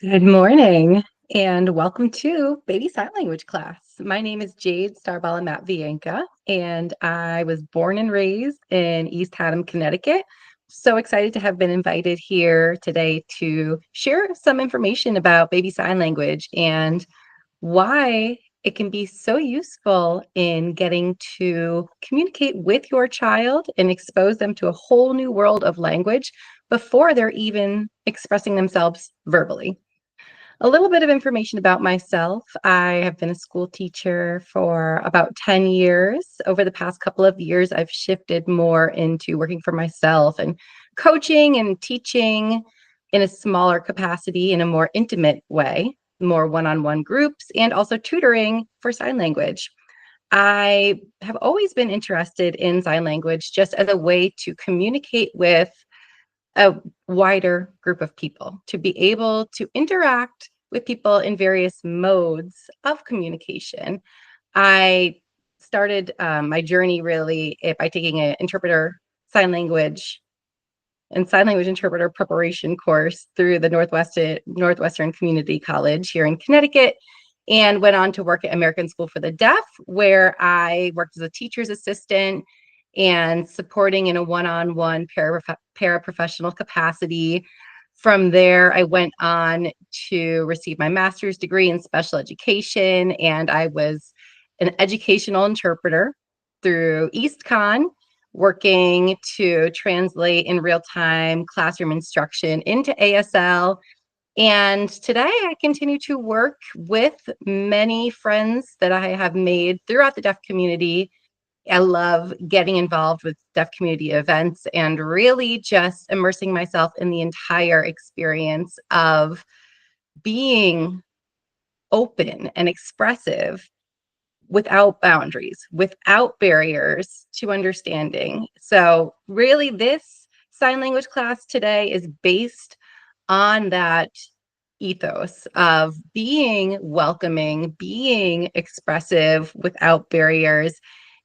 Good morning and welcome to Baby Sign Language class. My name is Jade Starbala Matvienka and I was born and raised in East Haddam, Connecticut. So excited to have been invited here today to share some information about baby sign language and why it can be so useful in getting to communicate with your child and expose them to a whole new world of language before they're even expressing themselves verbally. A little bit of information about myself. I have been a school teacher for about 10 years. Over the past couple of years, I've shifted more into working for myself and coaching and teaching in a smaller capacity in a more intimate way, more one-on-one groups, and also tutoring for sign language. I have always been interested in sign language just as a way to communicate with a wider group of people, to be able to interact with people in various modes of communication. I started my journey really by taking an interpreter sign language and sign language interpreter preparation course through the Northwestern Community College here in Connecticut, and went on to work at American School for the Deaf, where I worked as a teacher's assistant and supporting in a one-on-one paraprofessional capacity. From there, I went on to receive my master's degree in special education, and I was an educational interpreter through EastCon, working to translate in real time classroom instruction into ASL. And today I continue to work with many friends that I have made throughout the deaf community. I love getting involved with deaf community events and really just immersing myself in the entire experience of being open and expressive without boundaries, without barriers to understanding. So really this sign language class today is based on that ethos of being welcoming, being expressive without barriers,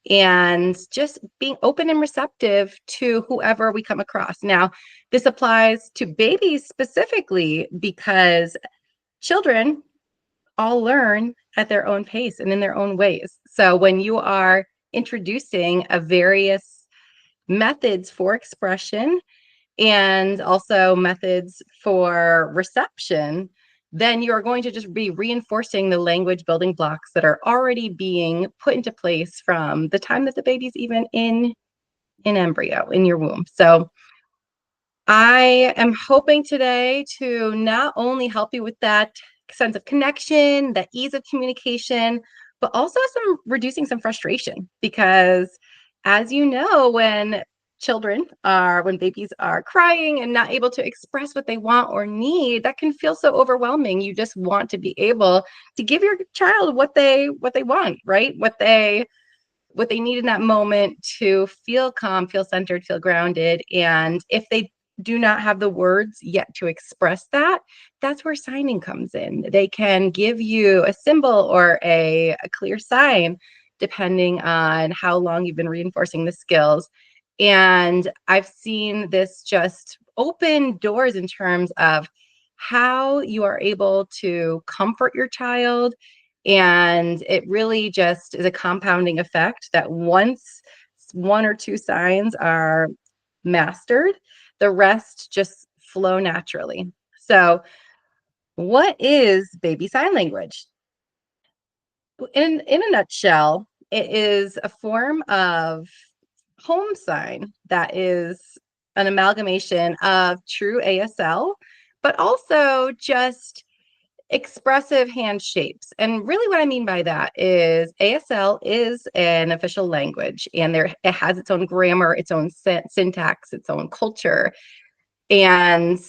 and just being open and receptive to whoever we come across. Now, this applies to babies specifically because children all learn at their own pace and in their own ways. So when you are introducing a various methods for expression and also methods for reception, then you're going to just be reinforcing the language building blocks that are already being put into place from the time that the baby's even in embryo in your womb. So I am hoping today to not only help you with that sense of connection, that ease of communication, but also some reducing some frustration, because as you know, when babies are crying and not able to express what they want or need, that can feel so overwhelming. You just want to be able to give your child what they want, right? What they need in that moment to feel calm, feel centered, feel grounded. And if they do not have the words yet to express that, that's where signing comes in. They can give you a symbol or a clear sign, depending on how long you've been reinforcing the skills. And I've seen this just open doors in terms of how you are able to comfort your child. And it really just is a compounding effect that once one or two signs are mastered, the rest just flow naturally. So, what is baby sign language? In a nutshell, it is a form of home sign that is an amalgamation of true ASL, but also just expressive hand shapes. And really what I mean by that is ASL is an official language, and it has its own grammar, its own syntax, its own culture. And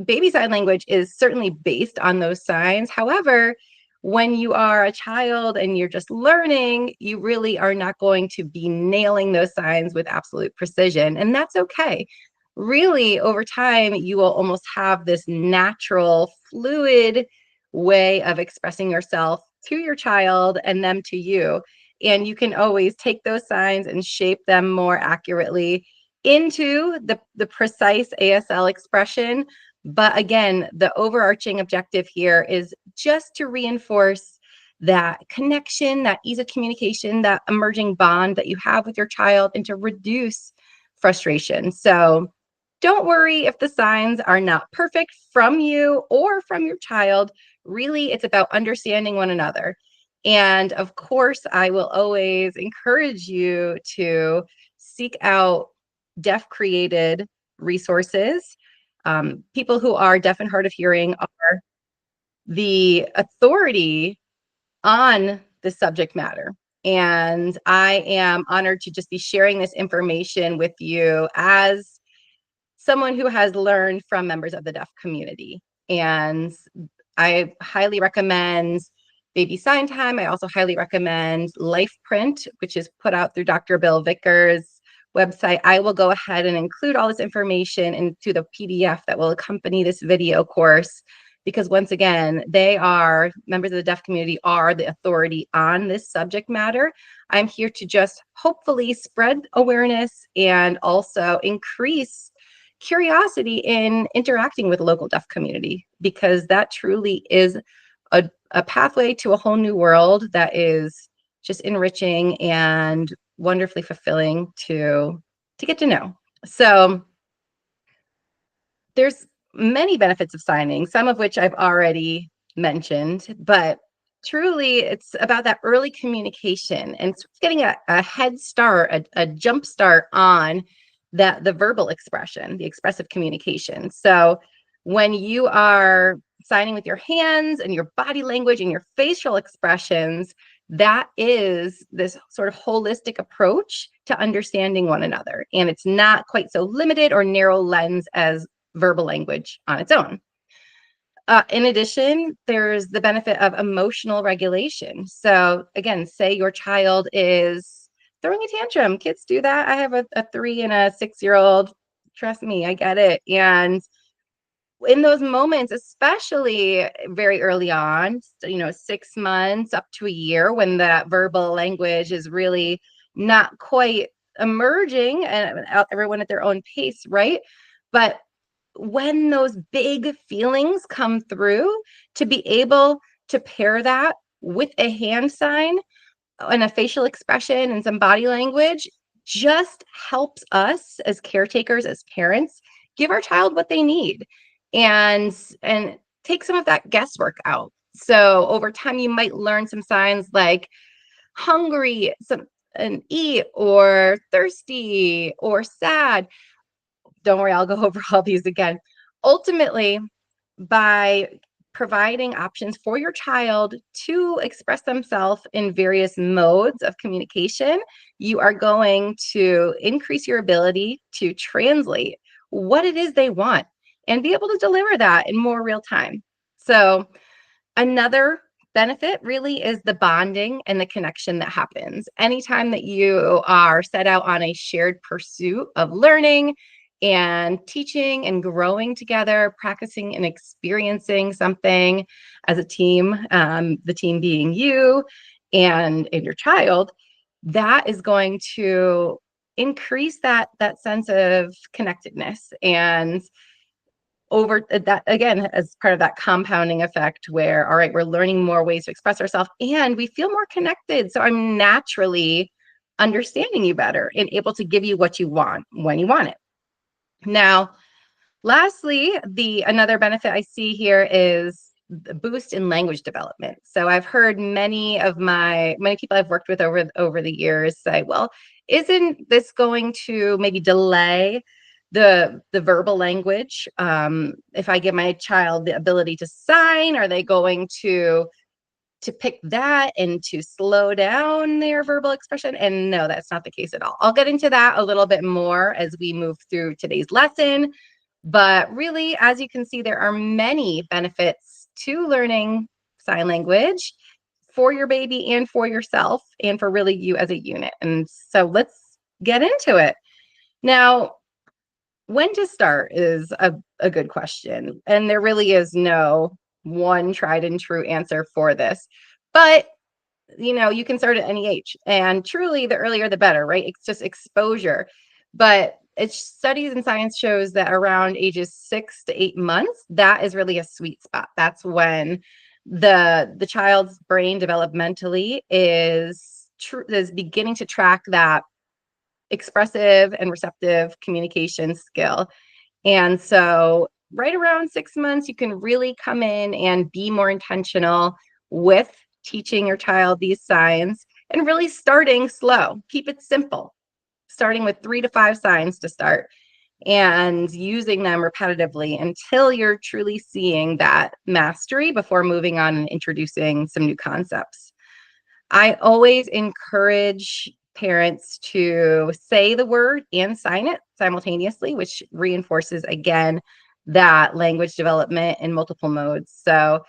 baby sign language is certainly based on those signs. However, when you are a child and you're just learning, you really are not going to be nailing those signs with absolute precision, and that's okay. Really, over time, you will almost have this natural, fluid way of expressing yourself to your child and them to you. And you can always take those signs and shape them more accurately into the precise ASL expression, But again, the overarching objective here is just to reinforce that connection, that ease of communication, that emerging bond that you have with your child, and to reduce frustration. So don't worry if the signs are not perfect from you or from your child. Really, it's about understanding one another. And of course, I will always encourage you to seek out deaf created resources. People who are deaf and hard of hearing are the authority on the subject matter. And I am honored to just be sharing this information with you as someone who has learned from members of the deaf community. And I highly recommend Baby Sign Time. I also highly recommend Life Print, which is put out through Dr. Bill Vickers' website. I will go ahead and include all this information into the PDF that will accompany this video course, because once again, they are, members of the deaf community are the authority on this subject matter. I'm here to just hopefully spread awareness and also increase curiosity in interacting with the local deaf community, because that truly is a pathway to a whole new world that is just enriching and wonderfully fulfilling to get to know. So there's many benefits of signing, some of which I've already mentioned, but truly it's about that early communication and getting a head start, a jump start on the verbal expression, the expressive communication. So when you are signing with your hands and your body language and your facial expressions, that is this sort of holistic approach to understanding one another. And it's not quite so limited or narrow lens as verbal language on its own. In addition, there's the benefit of emotional regulation. So again, say your child is throwing a tantrum. Kids do that. I have a 3 and a 6-year-old. Trust me, I get it. And in those moments, especially very early on, 6 months up to a year, when that verbal language is really not quite emerging and everyone at their own pace, right? But when those big feelings come through, to be able to pair that with a hand sign and a facial expression and some body language just helps us as caretakers, as parents, give our child what they need and take some of that guesswork out. So over time, you might learn some signs like hungry, and eat, or thirsty, or sad. Don't worry, I'll go over all these again. Ultimately, by providing options for your child to express themselves in various modes of communication, you are going to increase your ability to translate what it is they want and be able to deliver that in more real time. So another benefit really is the bonding and the connection that happens anytime that you are set out on a shared pursuit of learning and teaching and growing together, practicing and experiencing something as a team, the team being you and your child. That is going to increase that sense of connectedness, and over that, again, as part of that compounding effect where, all right, we're learning more ways to express ourselves and we feel more connected. So I'm naturally understanding you better and able to give you what you want when you want it. Now, lastly, another benefit I see here is the boost in language development. So I've heard many people I've worked with over the years say, well, isn't this going to maybe delay the verbal language? If I give my child the ability to sign, are they going to pick that and to slow down their verbal expression? And no, that's not the case at all. I'll get into that a little bit more as we move through today's lesson. But really, as you can see, there are many benefits to learning sign language for your baby and for yourself and for really you as a unit. And so let's get into it. Now, when to start is a good question. And there really is no one tried and true answer for this. But you can start at any age. And truly, the earlier the better, right? It's just exposure. But it's studies and science shows that around ages 6 to 8 months, that is really a sweet spot. That's when the child's brain developmentally is beginning to track that expressive and receptive communication skill. And so right around 6 months, you can really come in and be more intentional with teaching your child these signs and really starting slow. Keep it simple, starting with 3 to 5 signs to start and using them repetitively until you're truly seeing that mastery before moving on and introducing some new concepts. I always encourage parents to say the word and sign it simultaneously, which reinforces again that language development in multiple modes. So,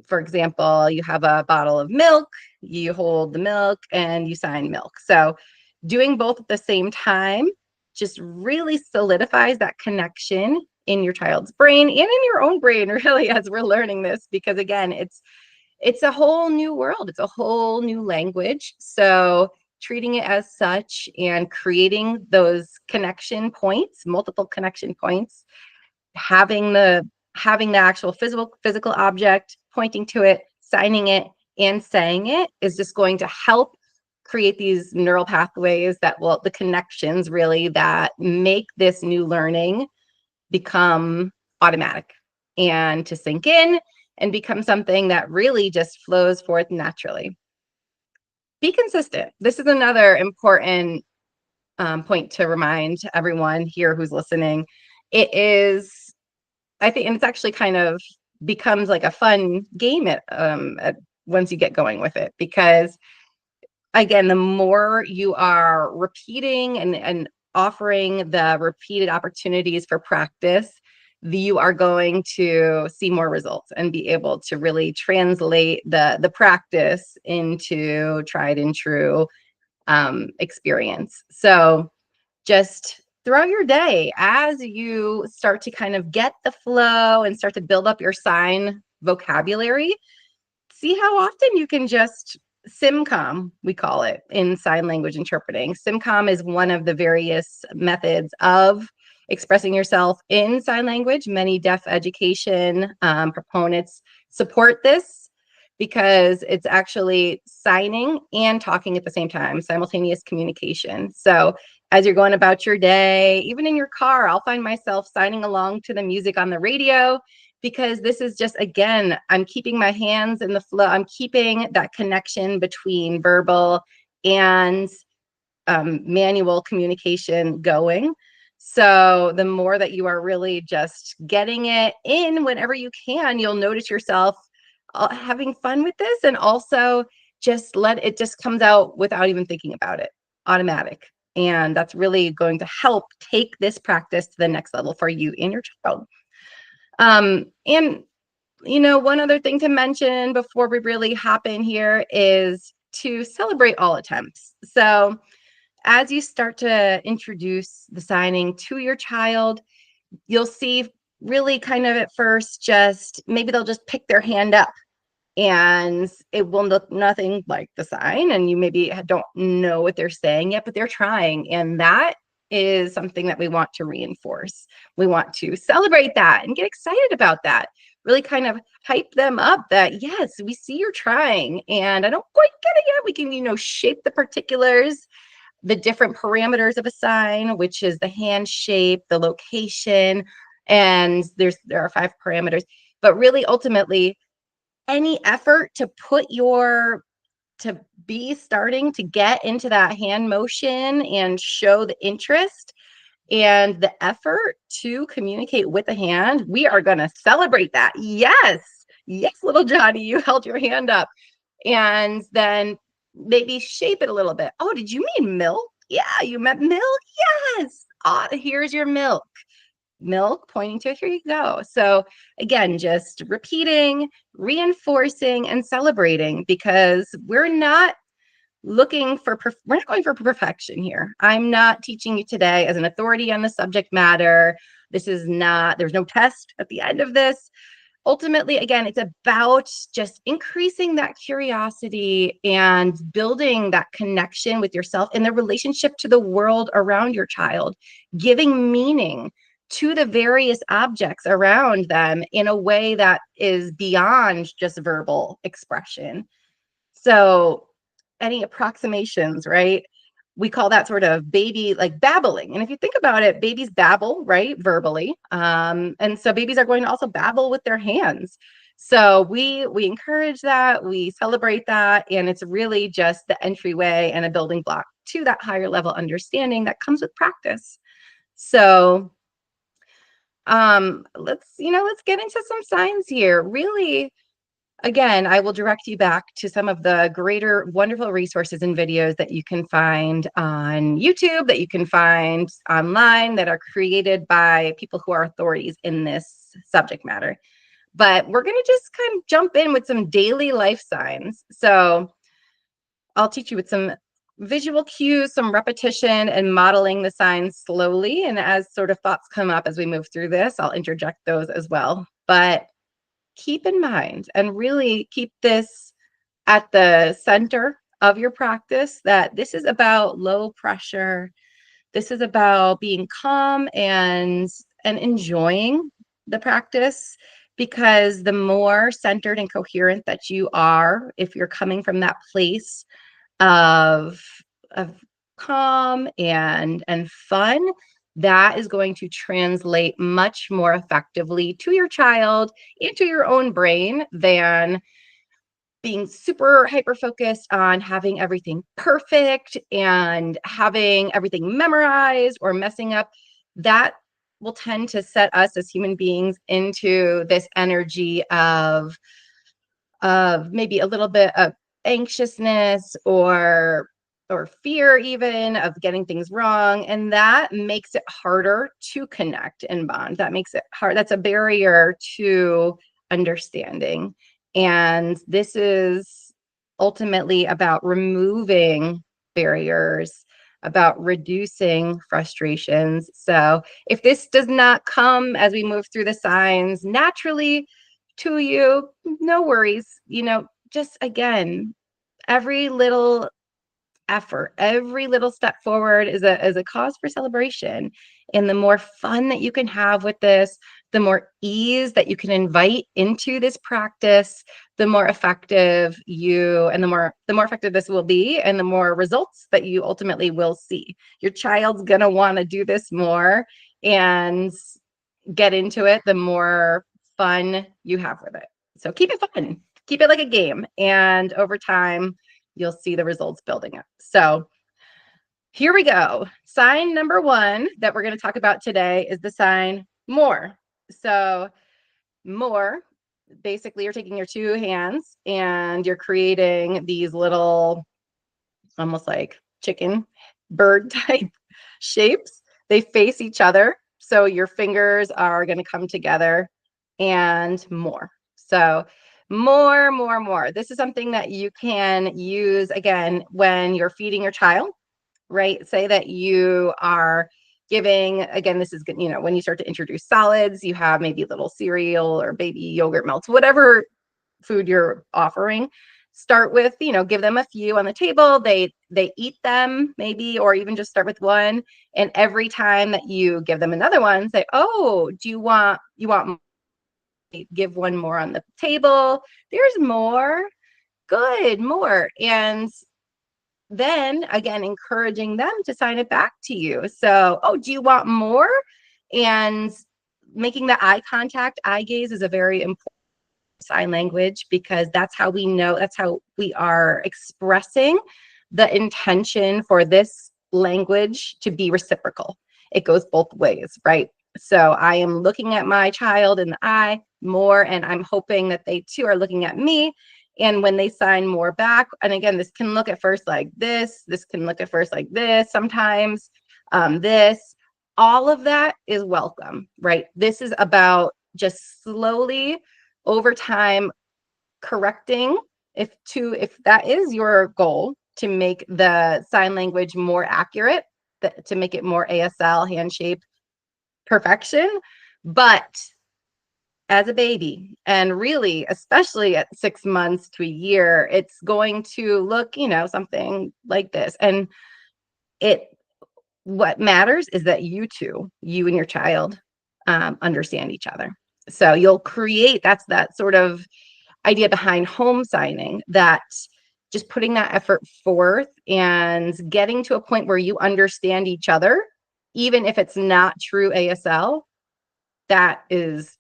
for example, you have a bottle of milk, you hold the milk and you sign milk. So, doing both at the same time just really solidifies that connection in your child's brain and in your own brain, really, as we're learning this, because again, it's a whole new world. It's a whole new language. So treating it as such and creating those connection points, multiple connection points, having the actual physical object, pointing to it, signing it, and saying it is just going to help create these neural pathways that will, the connections really that make this new learning become automatic and to sink in and become something that really just flows forth naturally. Be consistent. This is another important point to remind everyone here who's listening. It is, I think, and it's actually kind of becomes like a fun game at once you get going with it, because again, the more you are repeating and offering the repeated opportunities for practice, you are going to see more results and be able to really translate the practice into tried and true experience. So just throughout your day, as you start to kind of get the flow and start to build up your sign vocabulary, see how often you can just SIMCOM, we call it in sign language interpreting. SIMCOM is one of the various methods of expressing yourself in sign language. Many deaf education proponents support this because it's actually signing and talking at the same time, simultaneous communication. So as you're going about your day, even in your car, I'll find myself signing along to the music on the radio, because this is just, again, I'm keeping my hands in the flow. I'm keeping that connection between verbal and manual communication going. So the more that you are really just getting it in whenever you can, you'll notice yourself having fun with this, and also just let it just comes out without even thinking about it, automatic. And that's really going to help take this practice to the next level for you and your child. And one other thing to mention before we really hop in here is to celebrate all attempts. So as you start to introduce the signing to your child, you'll see really kind of at first, just maybe they'll just pick their hand up and it will look nothing like the sign, and you maybe don't know what they're saying yet, but they're trying. And that is something that we want to reinforce. We want to celebrate that and get excited about that. Really kind of hype them up that, yes, we see you're trying, and I don't quite get it yet. We can, shape the particulars, the different parameters of a sign, which is the hand shape, the location, and there are 5 parameters. But really, ultimately, any effort to be starting to get into that hand motion and show the interest and the effort to communicate with the hand, we are going to celebrate that. Yes, little Johnny, you held your hand up. And then maybe shape it a little bit. Oh, did you mean milk? Yeah, you meant milk? Yes. Here's your milk. Milk, pointing to it, here you go. So again, just repeating, reinforcing, and celebrating, because we're not going for perfection here. I'm not teaching you today as an authority on the subject matter. There's no test at the end of this. ultimately, again, it's about just increasing that curiosity and building that connection with yourself and the relationship to the world around your child, giving meaning to the various objects around them in a way that is beyond just verbal expression. So, any approximations, right? We call that sort of baby like babbling. And if you think about it, babies babble, right, verbally. And so babies are going to also babble with their hands. So we encourage that, we celebrate that, and it's really just the entryway and a building block to that higher level understanding that comes with practice. So let's get into some signs here. Really, again, I will direct you back to some of the greater wonderful resources and videos that you can find on YouTube, that you can find online, that are created by people who are authorities in this subject matter. But we're going to just kind of jump in with some daily life signs. So I'll teach you with some visual cues, some repetition, and modeling the signs slowly. And as sort of thoughts come up as we move through this, I'll interject those as well. But keep in mind and really keep this at the center of your practice, that this is about low pressure. This is about being calm and enjoying the practice, because the more centered and coherent that you are, if you're coming from that place of of calm and fun, that is going to translate much more effectively to your child and to your own brain than being super hyper focused on having everything perfect and having everything memorized or messing up. That will tend to set us as human beings into this energy of maybe a little bit of anxiousness or fear, even of getting things wrong, and that makes it harder to connect and bond. That makes it hard. That's a barrier to understanding. And this is ultimately about removing barriers, about reducing frustrations. So if this does not come as we move through the signs naturally to you, no worries. Just again, every little effort, every little step forward is a cause for celebration. And the more fun that you can have with this, the more ease that you can invite into this practice, the more effective the more effective this will be, and the more results that you ultimately will see. Your child's gonna want to do this more and get into it, the more fun you have with it. So keep it fun, keep it like a game, and over time, you'll see the results building up. So here we go. Sign number one that we're going to talk about today is the sign more. So more, basically, you're taking your two hands and you're creating these little, almost like chicken bird type shapes. They face each other. So your fingers are going to come together and more. So more, more, more. This is something that you can use again when you're feeding your child, right? Say that you are giving, again, this is, when you start to introduce solids, you have maybe little cereal or baby yogurt melts, whatever food you're offering. Start with, give them a few on the table. They eat them maybe, or even just start with one. And every time that you give them another one, say, oh, do you want give one more on the table? There's more. Good, more. And then again, encouraging them to sign it back to you. So, oh, do you want more? And making the eye contact, eye gaze is a very important sign language, because that's how we know, that's how we are expressing the intention for this language to be reciprocal. It goes both ways, right? So I am looking at my child in the eye more, and I'm hoping that they too are looking at me. And when they sign more back, and again, this can look at first like this can look at first like this, sometimes this, all of that is welcome, right? This is about just slowly over time correcting, if that is your goal, to make the sign language more accurate, to make it more ASL, hand shape perfection. But as a baby. And really, especially at 6 months to a year, it's going to look, something like this. And it what matters is that you and your child, understand each other. So you'll create, that's that sort of idea behind home signing, that just putting that effort forth and getting to a point where you understand each other, even if it's not true ASL, that is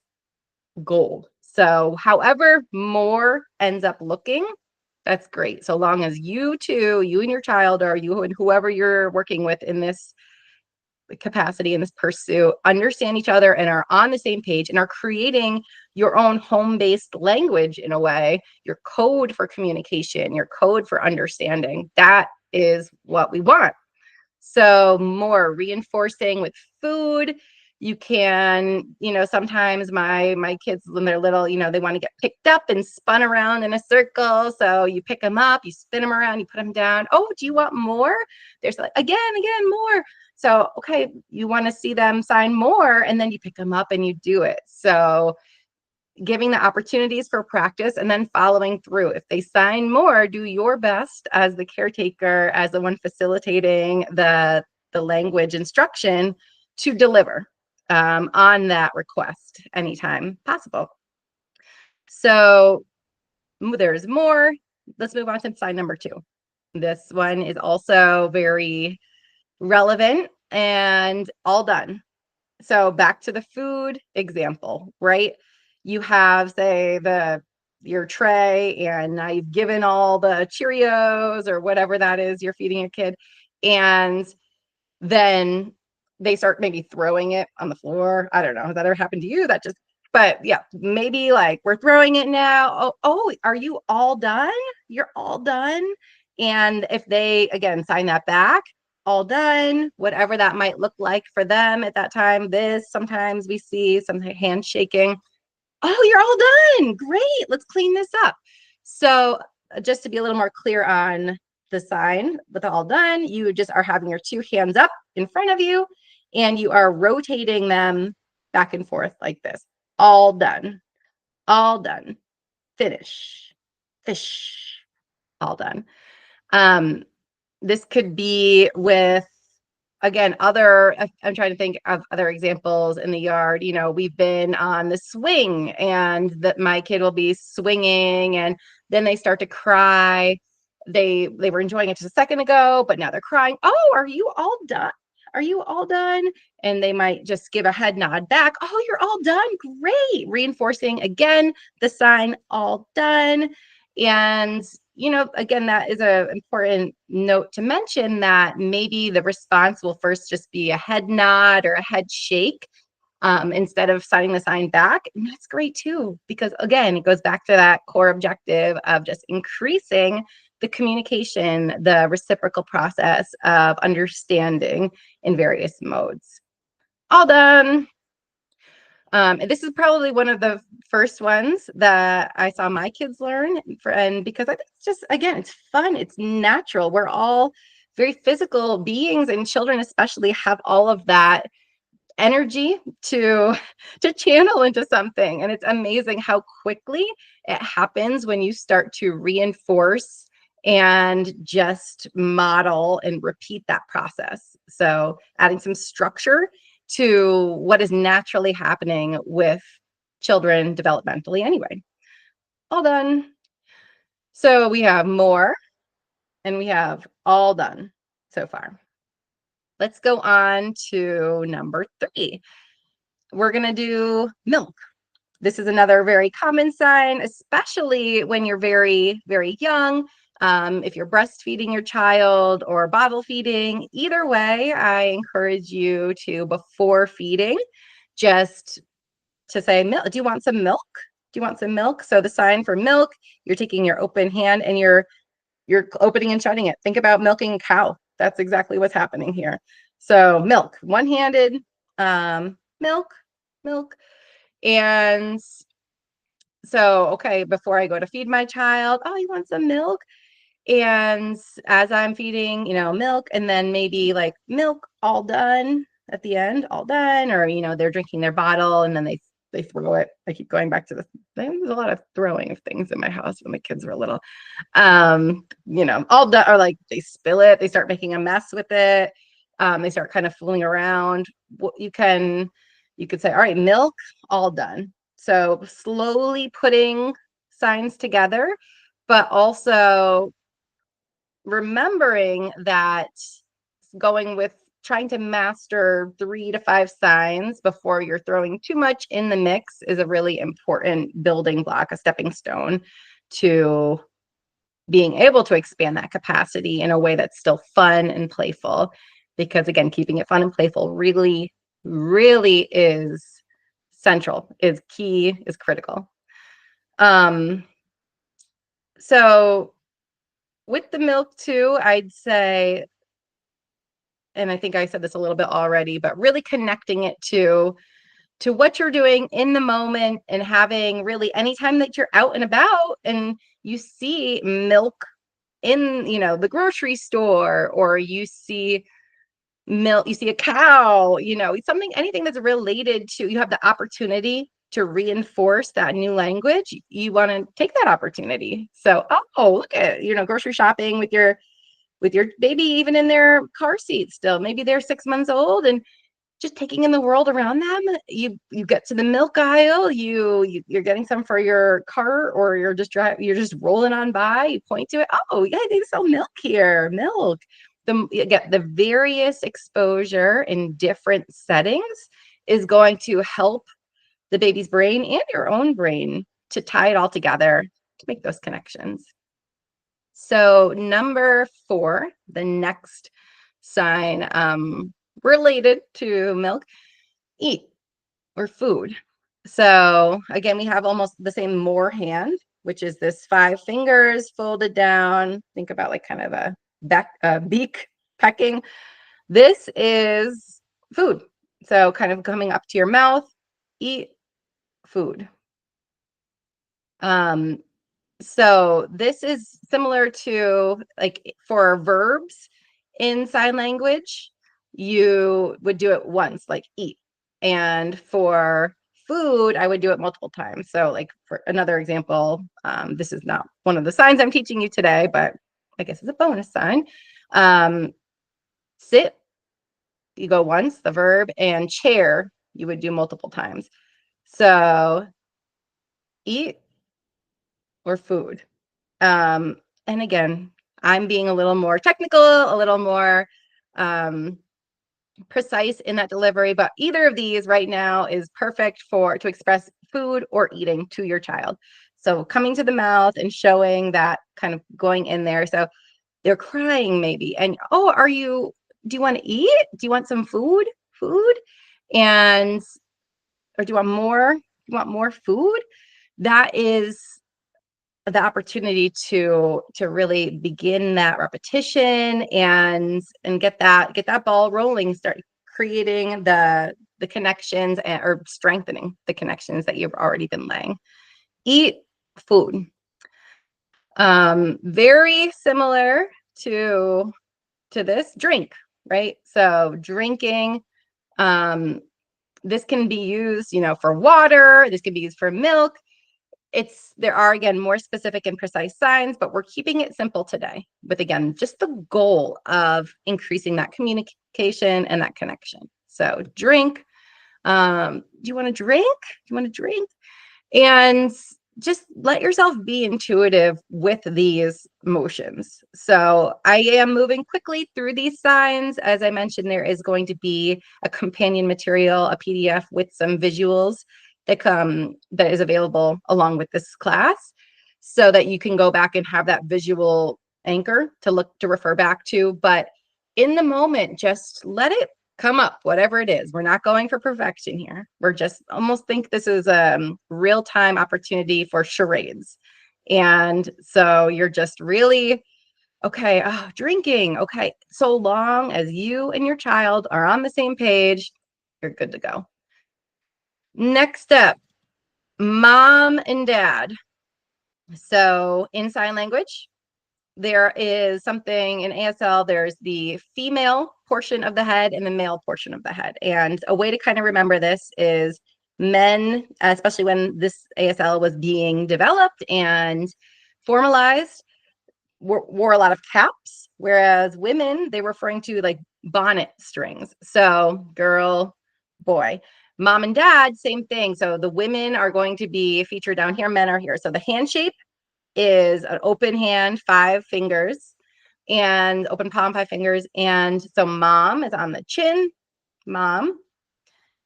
gold. So however more ends up looking, that's great. So long as you and your child, or you and whoever you're working with in this capacity, in this pursuit, understand each other and are on the same page and are creating your own home-based language, in a way, your code for communication, your code for understanding. That is what we want. So more reinforcing with food. You can, sometimes my kids, when they're little, they want to get picked up and spun around in a circle. So you pick them up, you spin them around, you put them down. Oh, do you want more? There's like, again, more. So, okay, you want to see them sign more, and then you pick them up and you do it. So giving the opportunities for practice and then following through. If they sign more, do your best as the caretaker, as the one facilitating the language instruction, to deliver on that request anytime possible. So there's more. Let's move on to sign number 2. This one is also very relevant and all done. So back to the food example, right? You have, say, your tray, and now you've given all the Cheerios or whatever that is you're feeding your kid, and then they start maybe throwing it on the floor. I don't know. Has that ever happened to you? But yeah, maybe like, we're throwing it now. Oh, are you all done? You're all done. And if they, again, sign that back, all done, whatever that might look like for them at that time. Sometimes we see some handshaking. Oh, you're all done. Great. Let's clean this up. So just to be a little more clear on the sign with all done, you just are having your 2 hands up in front of you, and you are rotating them back and forth like this. All done. All done. Finish. Fish. All done. This could be with, again, I'm trying to think of other examples in the yard. We've been on the swing, and that my kid will be swinging, and then they start to cry. They were enjoying it just a second ago, but now they're crying. Oh, are you all done? Are you all done? And they might just give a head nod back. Oh, you're all done. Great. Reinforcing again the sign, all done. And again, that is an important note to mention, that maybe the response will first just be a head nod or a head shake, instead of signing the sign back. And that's great too, because again, it goes back to that core objective of just increasing the communication, the reciprocal process of understanding in various modes. All done. And this is probably one of the first ones that I saw my kids learn, and because I think it's just, again, it's fun, it's natural. We're all very physical beings, and children especially have all of that energy to channel into something. And it's amazing how quickly it happens when you start to reinforce and just model and repeat that process. So adding some structure to what is naturally happening with children developmentally anyway. All done. So we have more, and we have all done so far. Let's go on to number 3. We're going to do milk. This is another very common sign, especially when you're very, very young. If you're breastfeeding your child or bottle feeding, either way, I encourage you to, before feeding, just to say, do you want some milk? Do you want some milk? So the sign for milk, you're taking your open hand and you're opening and shutting it. Think about milking a cow. That's exactly what's happening here. So milk, one-handed, milk. And so, okay, before I go to feed my child, oh, you want some milk? And as I'm feeding, milk, and then maybe like milk, all done at the end, all done, or, they're drinking their bottle and then they they throw it. I keep going back to this. There was a lot of throwing of things in my house when the kids were little. All done, or like they spill it, they start making a mess with it. They start kind of fooling around. You could say, all right, milk, all done. So slowly putting signs together, but also remembering that going with trying to master 3 to 5 signs before you're throwing too much in the mix is a really important building block, a stepping stone to being able to expand that capacity in a way that's still fun and playful. Because again, keeping it fun and playful really, really is central, is key, is critical. So with the milk too, I'd say, and I think I said this a little bit already, but really connecting it to what you're doing in the moment, and having really anytime that you're out and about and you see milk in, the grocery store, or you see milk, you see a cow, anything that's related to, you have the opportunity to reinforce that new language, you want to take that opportunity. So, look at, grocery shopping with your baby, even in their car seat still. Maybe they're 6 months old, and just taking in the world around them. You get to the milk aisle, you're getting some for your car, or you're just rolling on by, you point to it. Oh yeah, they sell milk here. Milk. You get the various exposure in different settings is going to help the baby's brain and your own brain to tie it all together, to make those connections. So number 4, the next sign related to milk, eat, or food. So again, we have almost the same more hand, which is this 5 fingers folded down. Think about like kind of a beak pecking. This is food. So kind of coming up to your mouth, eat, food. So this is similar to, like, for verbs in sign language, you would do it once, like eat. And for food, I would do it multiple times. So like for another example, this is not one of the signs I'm teaching you today, but I guess it's a bonus sign. Sit, you go once, the verb, and chair, you would do multiple times. So eat or food. And again, I'm being a little more technical, a little more precise in that delivery, but either of these right now is perfect to express food or eating to your child. So coming to the mouth and showing that, kind of going in there. So they're crying maybe, and do you want to eat? Do you want some food? And, or do you want more? You want more food? That is the opportunity to really begin that repetition and get that ball rolling, start creating the connections, or strengthening the connections that you've already been laying. Eat, food. Very similar to this, drink, right? So drinking, this can be used, for water. This can be used for milk. There are, again, more specific and precise signs, but we're keeping it simple today with, again, just the goal of increasing that communication and that connection. So drink. Do you want to drink? Do you want to drink? And just let yourself be intuitive with these motions. So I am moving quickly through these signs. As I mentioned, there is going to be a companion material, a PDF with some visuals that is available along with this class, so that you can go back and have that visual anchor to refer back to. But in the moment, just let it come up, whatever it is. We're not going for perfection here. We're just almost think this is a real-time opportunity for charades. And so you're just really, okay, drinking. Okay, so long as you and your child are on the same page, you're good to go. Next up, mom and dad. So in sign language, there is something in ASL, there's the female portion of the head and the male portion of the head. And a way to kind of remember this is Men, especially when this ASL was being developed and formalized, wore a lot of caps, whereas women, they were referring to like bonnet strings. So girl, boy, mom and dad, same thing. So the women are going to be featured down here, men are here. So the hand shape is an open hand, 5 fingers, and open palm, 5 fingers. And so mom is on the chin, mom,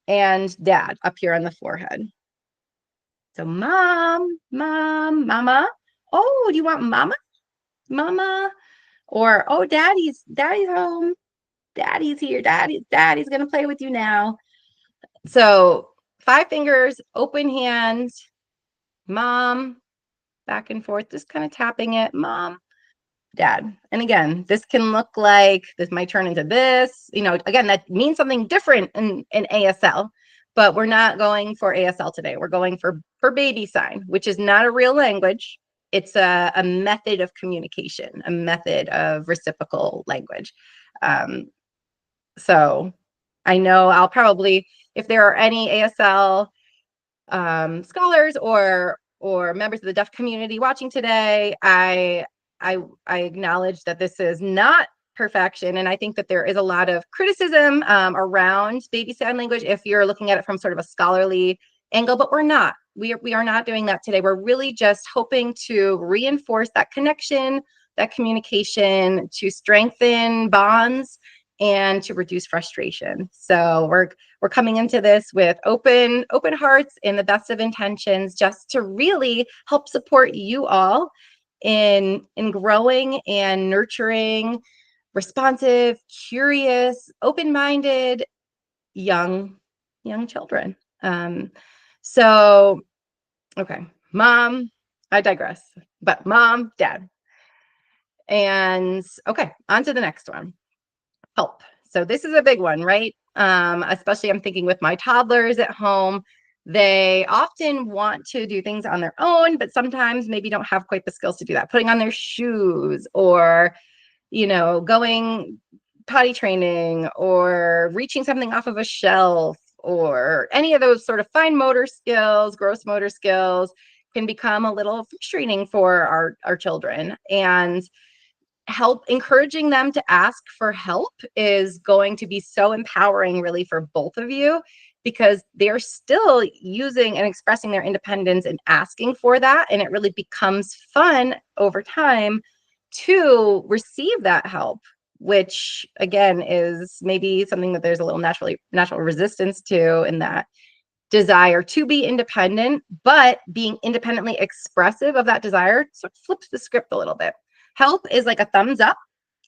and dad up here on the forehead. So mom, mama. Oh, do you want mama? Mama. Or, oh, daddy's home. Daddy's here. Daddy's gonna play with you now. So 5 fingers, open hands, mom, back and forth, just kind of tapping it, mom, dad. And again, this can look like this might turn into this. Again, that means something different in ASL, but we're not going for ASL today. We're going for baby sign, which is not a real language. It's a method of communication, a method of reciprocal language. So I know I'll probably, if there are any ASL scholars or members of the deaf community watching today, I acknowledge that this is not perfection, and I think that there is a lot of criticism around baby sign language if you're looking at it from sort of a scholarly angle, but we're not. We are not doing that today. We're really just hoping to reinforce that connection, that communication, to strengthen bonds and to reduce frustration. So we're coming into this with open hearts and the best of intentions, just to really help support you all in growing and nurturing responsive, curious, open-minded young children. So okay, mom, I digress, but mom, dad. And okay, on to the next one. Help. So this is a big one, right? Especially I'm thinking with my toddlers at home. They often want to do things on their own, but sometimes maybe don't have quite the skills to do that. Putting on their shoes, or, going potty training, or reaching something off of a shelf, or any of those sort of fine motor skills, gross motor skills can become a little frustrating for our children. And encouraging them to ask for help is going to be so empowering, really, for both of you, because they're still using and expressing their independence and asking for that. And it really becomes fun over time to receive that help, which again is maybe something that there's a little natural resistance to, in that desire to be independent, but being independently expressive of that desire sort of flips the script a little bit. Help is like a thumbs up,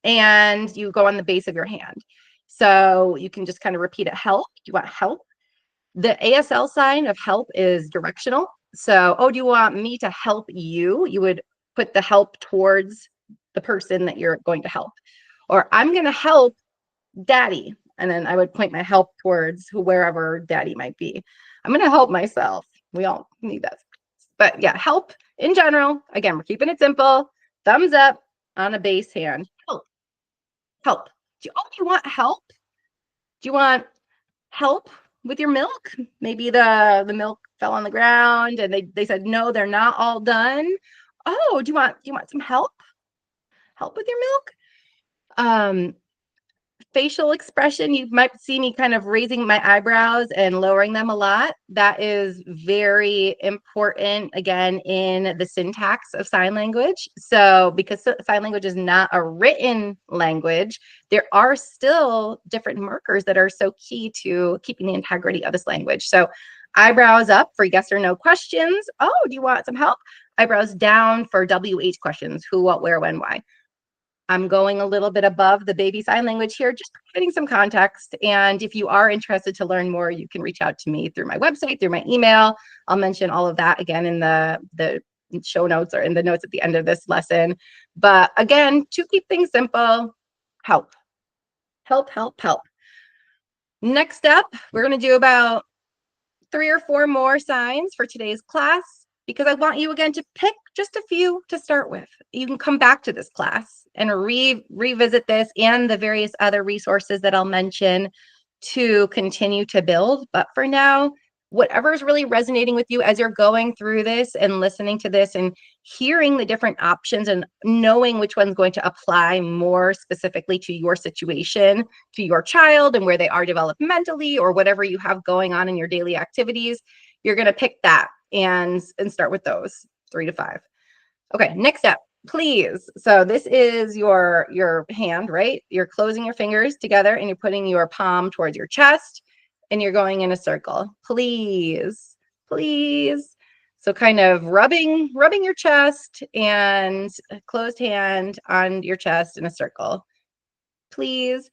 and you go on the base of your hand. So you can just kind of repeat it. Help. Do you want help? The ASL sign of help is directional. So, oh, do you want me to help you? You would put the help towards the person that you're going to help. Or I'm going to help daddy. And then I would point my help towards wherever daddy might be. I'm going to help myself. We all need that. But yeah, help in general. Again, we're keeping it simple. Thumbs up on a base hand. Help. Help. Do you want help? Do you want help with your milk? Maybe the milk fell on the ground and they said, no, they're not all done. Oh, do you want some help? Help with your milk? Facial expression, you might see me kind of raising my eyebrows and lowering them a lot. That is very important, again, in the syntax of sign language. So because sign language is not a written language, there are still different markers that are so key to keeping the integrity of this language. So eyebrows up for yes or no questions. Oh, do you want some help? Eyebrows down for WH questions. Who, what, where, when, why. I'm going a little bit above the baby sign language here, just providing some context. And if you are interested to learn more, you can reach out to me through my website, through my email. I'll mention all of that again in the show notes, or in the notes at the end of this lesson. But again, to keep things simple, help, help, help, help. Next up, we're going to do about 3 or 4 more signs for today's class, because I want you again to pick just a few to start with. You can come back to this class and revisit this and the various other resources that I'll mention to continue to build. But for now, whatever is really resonating with you as you're going through this and listening to this and hearing the different options and knowing which one's going to apply more specifically to your situation, to your child and where they are developmentally or whatever you have going on in your daily activities, you're going to pick that and start with those 3 to 5. Okay, next up, please. So this is your hand, right? You're closing your fingers together and you're putting your palm towards your chest and you're going in a circle. Please, please. So kind of rubbing your chest and a closed hand on your chest in a circle. Please,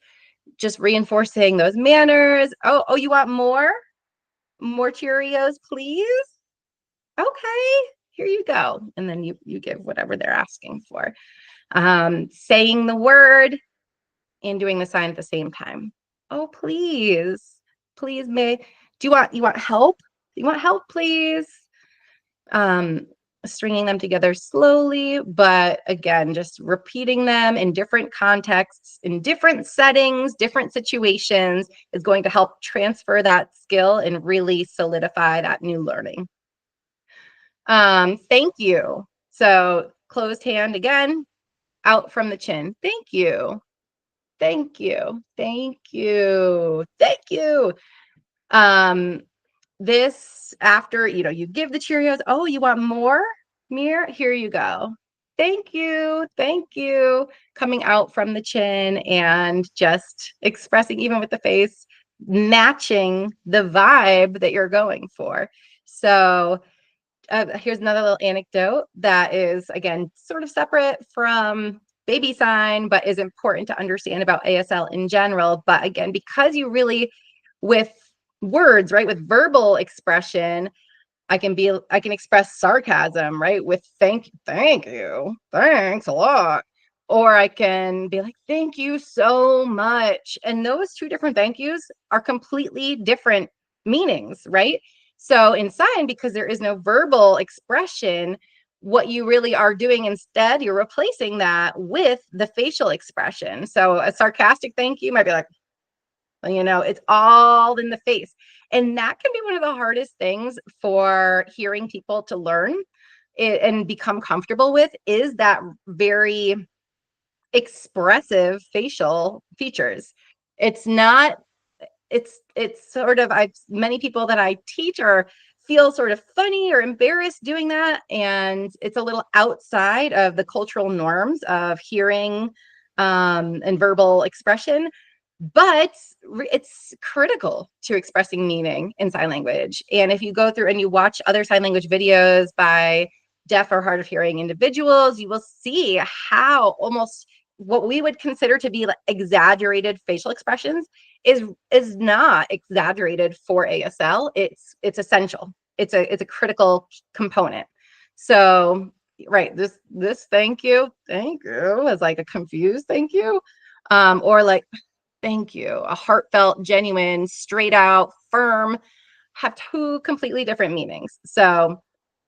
just reinforcing those manners. Oh, you want more? More Cheerios, please? Okay, here you go. And then you give whatever they're asking for. Saying the word and doing the sign at the same time. Oh, please, please, you want help? You want help, please? Stringing them together slowly, but again, just repeating them in different contexts, in different settings, different situations is going to help transfer that skill and really solidify that new learning. Thank you. So closed hand again, out from the chin. Thank you. Thank you. Thank you. Thank you. This after, you give the Cheerios. Oh, you want more? Mir, here you go. Thank you. Thank you. Coming out from the chin and just expressing, even with the face, matching the vibe that you're going for. So here's another little anecdote that is, again, sort of separate from baby sign, but is important to understand about ASL in general. But again, because you really, with words, right, with verbal expression, I can express sarcasm, right, with thank you, thanks a lot. Or I can be like, thank you so much. And those two different thank yous are completely different meanings, right? So in sign, because there is no verbal expression, what you really are doing instead, you're replacing that with the facial expression. So a sarcastic thank you might be like, it's all in the face. And that can be one of the hardest things for hearing people to learn and become comfortable with, is that very expressive facial features. It's not, it's sort of, many people that I teach feel sort of funny or embarrassed doing that. And it's a little outside of the cultural norms of hearing and verbal expression, but it's critical to expressing meaning in sign language. And if you go through and you watch other sign language videos by deaf or hard of hearing individuals, you will see how almost what we would consider to be like exaggerated facial expressions is not exaggerated for ASL. It's essential. It's a critical component. So right, this thank you is like a confused thank you, or like thank you, a heartfelt, genuine, straight out, firm, have two completely different meanings. So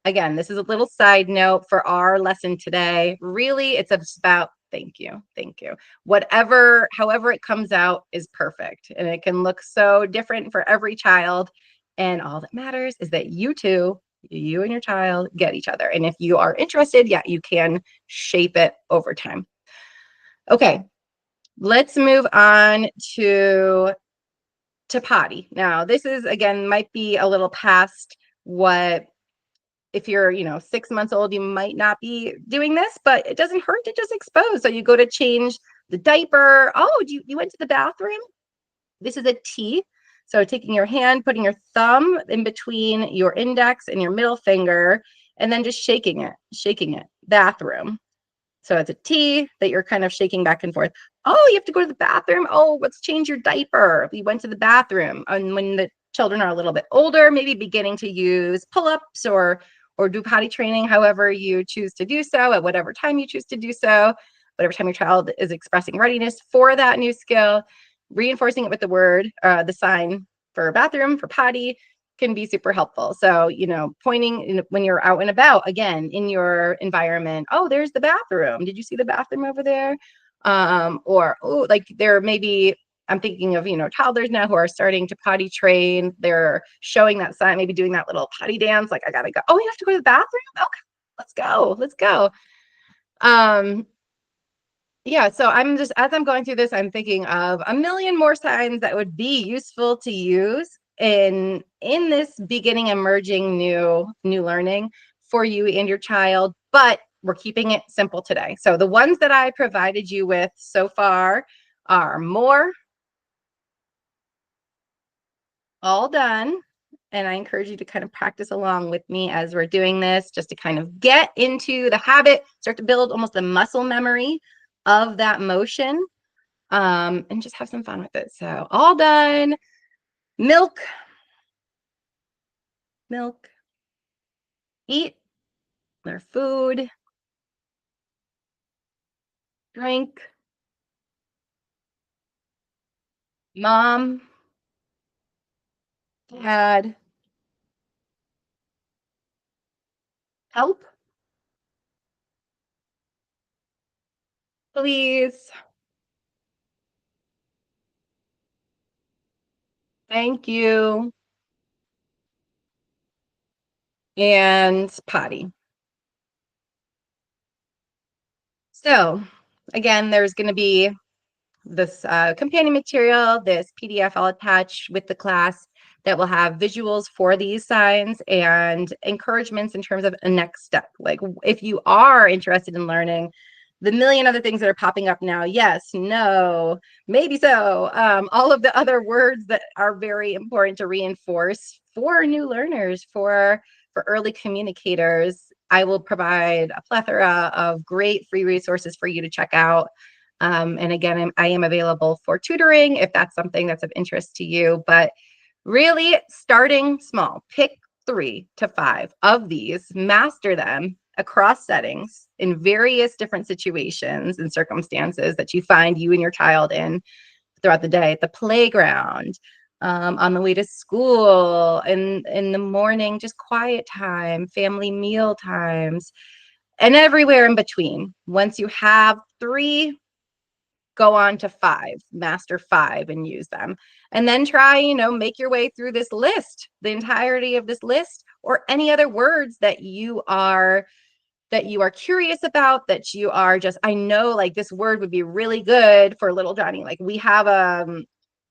again, this is a little side note for our lesson today. Really, it's about thank you. Thank you. However it comes out is perfect. And it can look so different for every child. And all that matters is that you and your child get each other. And if you are interested, yeah, you can shape it over time. Okay, let's move on to potty. Now, this is, again, might be a little past what, if you're 6 months old, you might not be doing this, but it doesn't hurt to just expose. So you go to change the diaper. Oh, you went to the bathroom? This is a T. So taking your hand, putting your thumb in between your index and your middle finger, and then just shaking it. Bathroom. So it's a T that you're kind of shaking back and forth. Oh, you have to go to the bathroom. Oh, let's change your diaper. We went to the bathroom. And when the children are a little bit older, maybe beginning to use pull-ups or do potty training, however you choose to do so, at whatever time you choose to do so, whatever time your child is expressing readiness for that new skill, reinforcing it with the word, the sign for bathroom, for potty, can be super helpful. So, pointing when you're out and about, again, in your environment, oh, there's the bathroom. Did you see the bathroom over there? Or, oh, like there may be I'm thinking of, toddlers now who are starting to potty train. They're showing that sign, maybe doing that little potty dance. Like, I gotta go. Oh, you have to go to the bathroom? Okay, let's go. Let's go. Um, yeah, so I'm just, as I'm going through this, I'm thinking of a million more signs that would be useful to use in this beginning emerging new learning for you and your child, but we're keeping it simple today. So the ones that I provided you with so far are more, all done. And I encourage you to kind of practice along with me as we're doing this, just to kind of get into the habit, start to build almost a muscle memory of that motion, and just have some fun with it. So all done. Milk, milk, eat their food, drink, mom, dad, help, please, thank you, and potty. So again, there's going to be this companion material, this PDF I'll attach with the class that will have visuals for these signs and encouragements in terms of a next step. Like, if you are interested in learning the million other things that are popping up now, yes, no, maybe so, all of the other words that are very important to reinforce for new learners, for early communicators, I will provide a plethora of great free resources for you to check out. And again, I am available for tutoring if that's something that's of interest to you. But really, starting small, pick 3 to 5 of these, master them across settings in various different situations and circumstances that you find you and your child in throughout the day, at the playground, on the way to school, in the morning, just quiet time, family meal times, and everywhere in between. Once you have 3, go on to 5, master 5 and use them. And then try, make your way through this list, the entirety of this list, or any other words that you are curious about, that you are just, I know, like, this word would be really good for little Johnny. Like, we have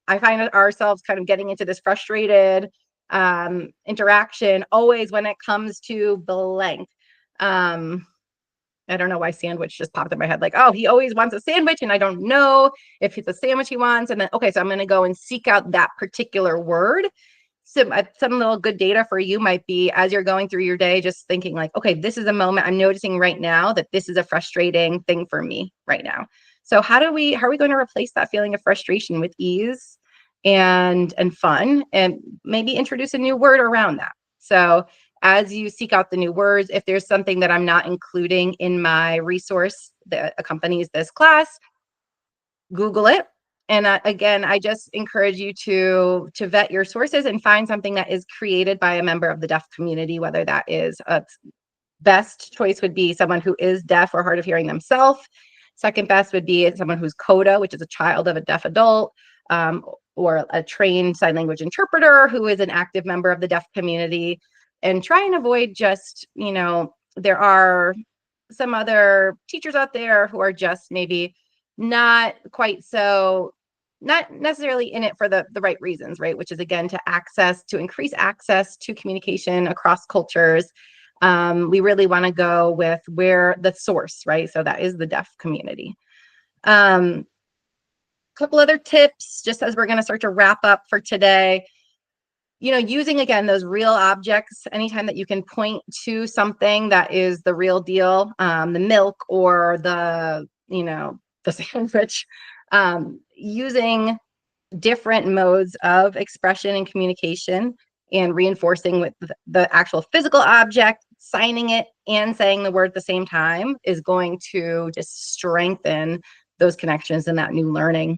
I find ourselves kind of getting into this frustrated interaction always when it comes to blank. I don't know why sandwich just popped in my head. Like, oh, he always wants a sandwich, and I don't know if it's a sandwich he wants. And then, okay, so I'm going to go and seek out that particular word. Some little good data for you might be, as you're going through your day, just thinking like, okay, this is a moment I'm noticing right now that this is a frustrating thing for me right now. So how are we going to replace that feeling of frustration with ease and fun, and maybe introduce a new word around that? So as you seek out the new words, if there's something that I'm not including in my resource that accompanies this class, Google it. And again, I just encourage you to vet your sources and find something that is created by a member of the deaf community, whether that is a best choice would be someone who is deaf or hard of hearing themselves. Second best would be someone who's CODA, which is a child of a deaf adult, or a trained sign language interpreter who is an active member of the deaf community. And try and avoid just, there are some other teachers out there who are just maybe not quite so, not necessarily in it for the right reasons, right? Which is, again, to increase access to communication across cultures. We really want to go with where the source, right? So that is the deaf community. Couple other tips, just as we're going to start to wrap up for today. Using, again, those real objects, anytime that you can point to something that is the real deal, the milk or the sandwich, using different modes of expression and communication, and reinforcing with the actual physical object, signing it and saying the word at the same time is going to just strengthen those connections and that new learning.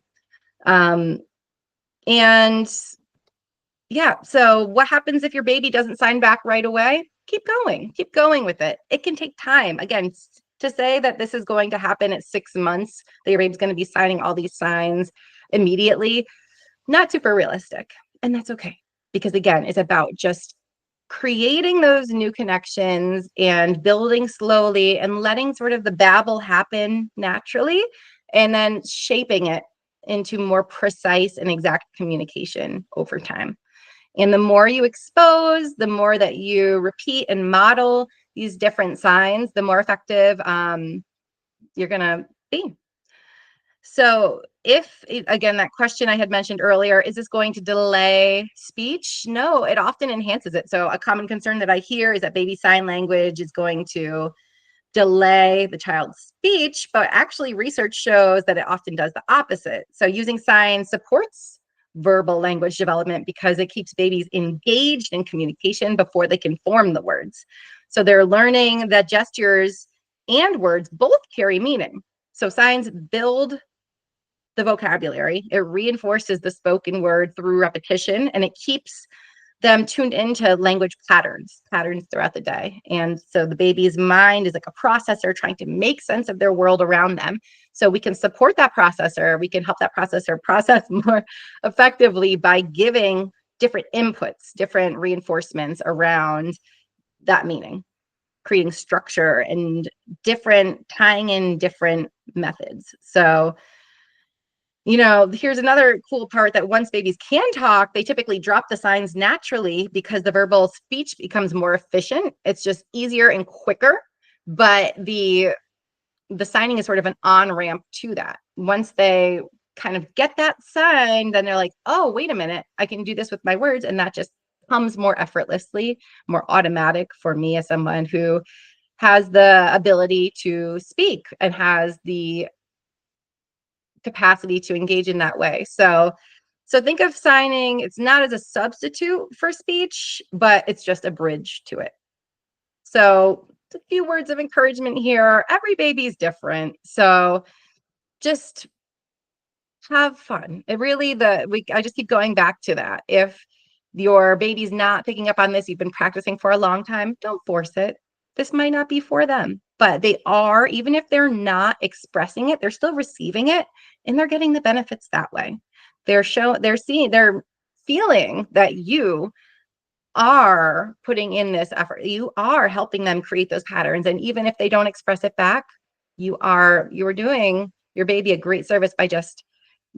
And yeah, so what happens if your baby doesn't sign back right away? Keep going with it. It can take time. Again, to say that this is going to happen at 6 months, that your baby's going to be signing all these signs, immediately, not super realistic. And that's okay. Because again, it's about just creating those new connections and building slowly and letting sort of the babble happen naturally and then shaping it into more precise and exact communication over time. And the more you expose, the more that you repeat and model these different signs, the more effective you're going to be. So if, again, that question I had mentioned earlier, is this going to delay speech? No, it often enhances it. So a common concern that I hear is that baby sign language is going to delay the child's speech, but actually research shows that it often does the opposite. So using signs supports verbal language development because it keeps babies engaged in communication before they can form the words. So they're learning that gestures and words both carry meaning. So signs build the vocabulary, it reinforces the spoken word through repetition, and it keeps them tuned into language patterns throughout the day. And so the baby's mind is like a processor trying to make sense of their world around them. So we can support that processor. We can help that processor process more effectively by giving different inputs, different reinforcements around that meaning, creating structure and tying in different methods. So here's another cool part, that once babies can talk, they typically drop the signs naturally because the verbal speech becomes more efficient. It's just easier and quicker, but the signing is sort of an on-ramp to that. Once they kind of get that sign, then they're like, oh, wait a minute, I can do this with my words. And that just comes more effortlessly, more automatic for me as someone who has the ability to speak and has the capacity to engage in that way. So think of signing, it's not as a substitute for speech, but it's just a bridge to it. So a few words of encouragement here. Every baby's different. So just have fun. I just keep going back to that. If your baby's not picking up on this, you've been practicing for a long time, don't force it. This might not be for them, but they are, even if they're not expressing it, they're still receiving it and they're getting the benefits that way. They're feeling that you are putting in this effort. You are helping them create those patterns. And even if they don't express it back, you're doing your baby a great service by just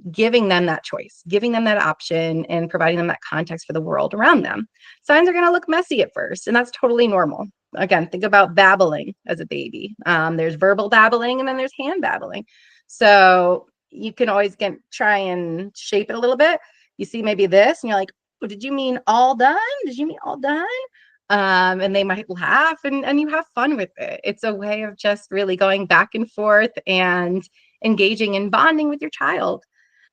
giving them that choice, giving them that option, and providing them that context for the world around them. Signs are going to look messy at first, and that's totally normal. Again, think about babbling as a baby. There's verbal babbling, and then there's hand babbling. So you can always try and shape it a little bit. You see maybe this, and you're like, oh, did you mean all done? Did you mean all done? And they might laugh, and you have fun with it. It's a way of just really going back and forth and engaging and bonding with your child.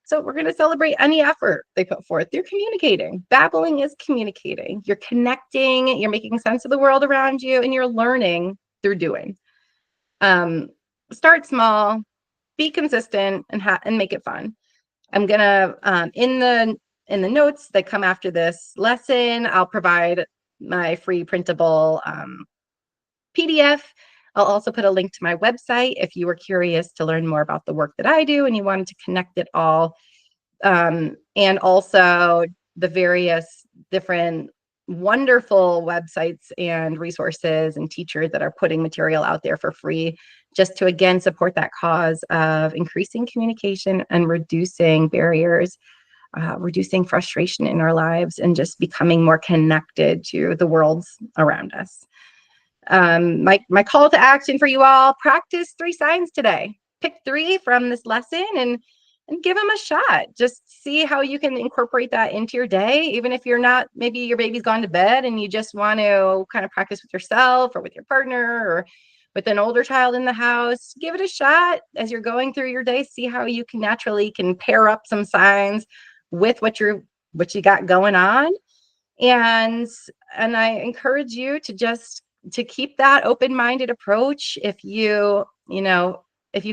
So we're going to celebrate any effort they put forth. They're communicating. Babbling is communicating. You're connecting. You're making sense of the world around you, and you're learning through doing. Start small, be consistent, and make it fun. I'm gonna in the notes that come after this lesson, I'll provide my free printable PDF. I'll also put a link to my website if you were curious to learn more about the work that I do and you wanted to connect it all. And also the various different wonderful websites and resources and teachers that are putting material out there for free, just to, again, support that cause of increasing communication and reducing barriers, reducing frustration in our lives, and just becoming more connected to the worlds around us. My call to action for you all: practice 3 signs today. Pick 3 from this lesson and give them a shot. Just see how you can incorporate that into your day. Even if you're not, maybe your baby's gone to bed and you just want to kind of practice with yourself or with your partner or with an older child in the house, give it a shot as you're going through your day. See how you can naturally pair up some signs with what you got going on. And I encourage you to keep that open-minded approach. If you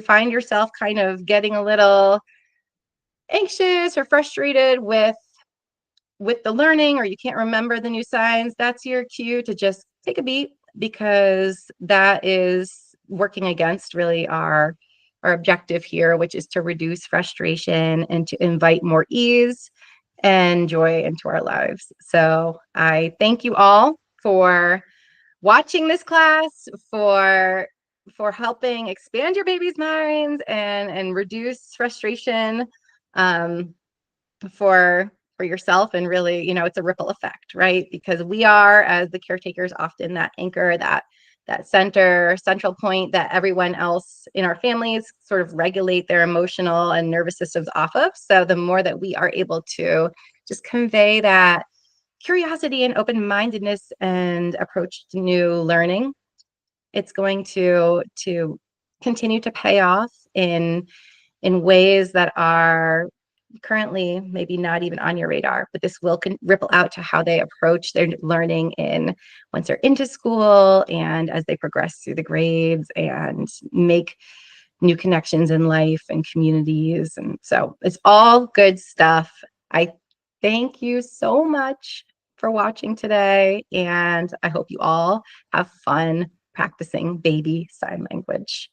find yourself kind of getting a little anxious or frustrated with the learning, or you can't remember the new signs, that's your cue to just take a beat, because that is working against really our our objective here, which is to reduce frustration and to invite more ease and joy into our lives. So I thank you all for watching this class, for helping expand your baby's minds and reduce frustration, for yourself. And really, it's a ripple effect, right? Because we are, as the caretakers, often that anchor, that central point that everyone else in our families sort of regulate their emotional and nervous systems off of. So the more that we are able to just convey that curiosity and open-mindedness and approach to new learning, it's going to continue to pay off in ways that are currently maybe not even on your radar, but this will ripple out to how they approach their learning in once they're into school and as they progress through the grades and make new connections in life and communities. And so it's all good stuff. I thank you so much for watching today, and I hope you all have fun practicing baby sign language.